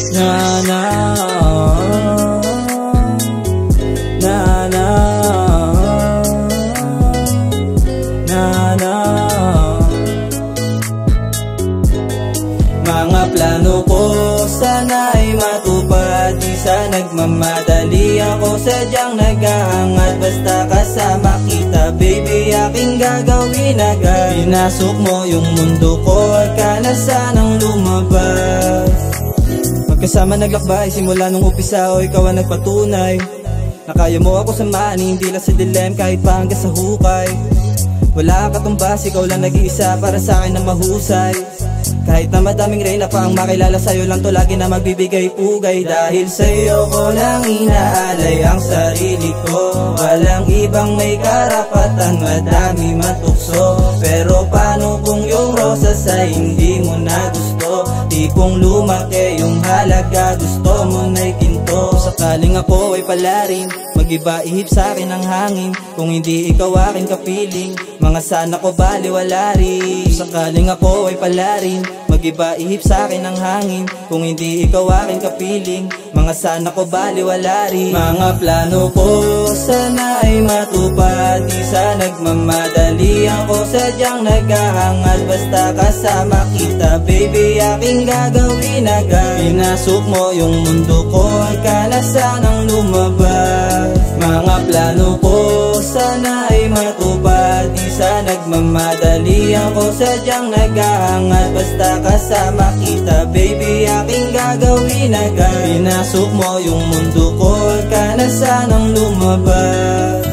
Na na na na na na. Mga plano ko sana ay matupad, di sa nagmamadali ako, sadyang naghahangat. Basta kasama kita baby, aking gagawin agad. Pinasok mo yung mundo ko, huwag ka na sanang lumabas. Magkasama naglakbay, simula nung umpisa o ikaw ang nagpatunay na kaya mo ako samahan, hindi lang sa dilem kahit pa hanggang sa hukay. Wala katumbas, ikaw lang nag-iisa para sa akin na mahusay. Kahit na madaming reyna pa ang makilala, sa'yo lang to lagi na magbibigay pugay. Dahil sa'yo ko lang inaalay ang sarili ko, walang ibang may karapatan, madami matukso. Pero paano kung yung rosas ay hindi mo na gusto? Tipong lumaki yung halaga, gusto mo na'y ginto. Sakaling ako ay palarin, mag-iba ihip sa'kin ang hangin. Kung hindi ikaw aking kapiling, mga sana ko baliwala rin. Sakaling ako ay palarin, mag-iba ihip sa'kin ang hangin. Kung hindi ikaw aking kapiling, mga sana ko baliwala rin. Mga plano ko sana ay matupad, di sa nagmamadali ako, sadyang naghahangat. Basta kasama kita baby, aking gagawin agad. Pinasok mo yung mundo ko, huwag ka na sanang lumabas. Mga plano ko sana ay matupad, di sa nagmamadali ako, sadyang naghahangat. Basta kasama kita baby, aking gagawin agad. Pinasok mo yung mundo ko, huwag ka na sanang lumabas.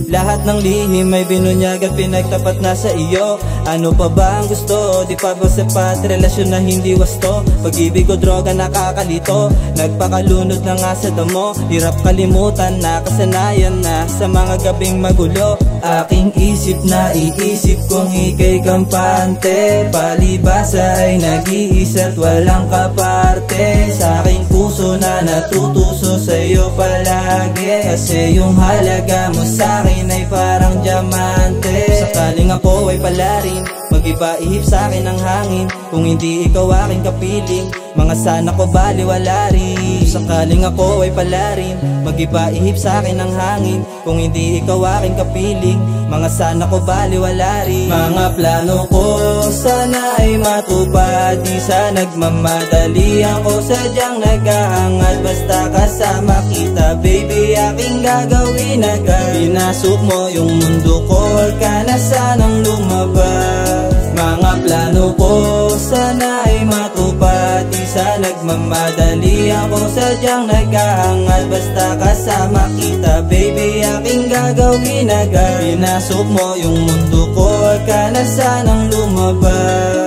Lahat ng lihim ay binunyag at pinagtapat na sa iyo. Ano pa ba ang gusto? Di pa ba sapat? Relasyon na hindi wasto, pag-ibig o droga nakakalito. Nagpakalunod na nga sa damo, hirap kalimutan, nakasanayan na sa mga gabing magulo. Aking isip na iisip kung ika'y kampante, palibasa ay nag-iisa't walang kaparte. Sa aking puso na natutuso sa'yo palagi, kasi yung halaga mo sa'kin ay parang diamante. Sakaling ako ay palarin, mag-iba ihip sa'kin ang hangin. Kung hindi ikaw aking kapiling, mga sana ko baliwala rin. Sakaling ako ay palarin, mag-iba ihip sa'kin ang hangin. Kung hindi ikaw aking kapiling, mga sana ko baliwala rin. Mga plano ko sana ay matupad, di sa nagmamadali ako, sadyang naghahangat. Basta kasama kita baby, aking gagawin agad. Pinasok mo yung mundo ko, huwag ka na sanang lumabas. Mga plano ko sana ay matupad, di sa nagmamadali ako, sadyang naghahangat. Basta kasama kita baby, aking gagawin agad. Pinasok mo yung mundo ko, huwag ka na sanang lumabas.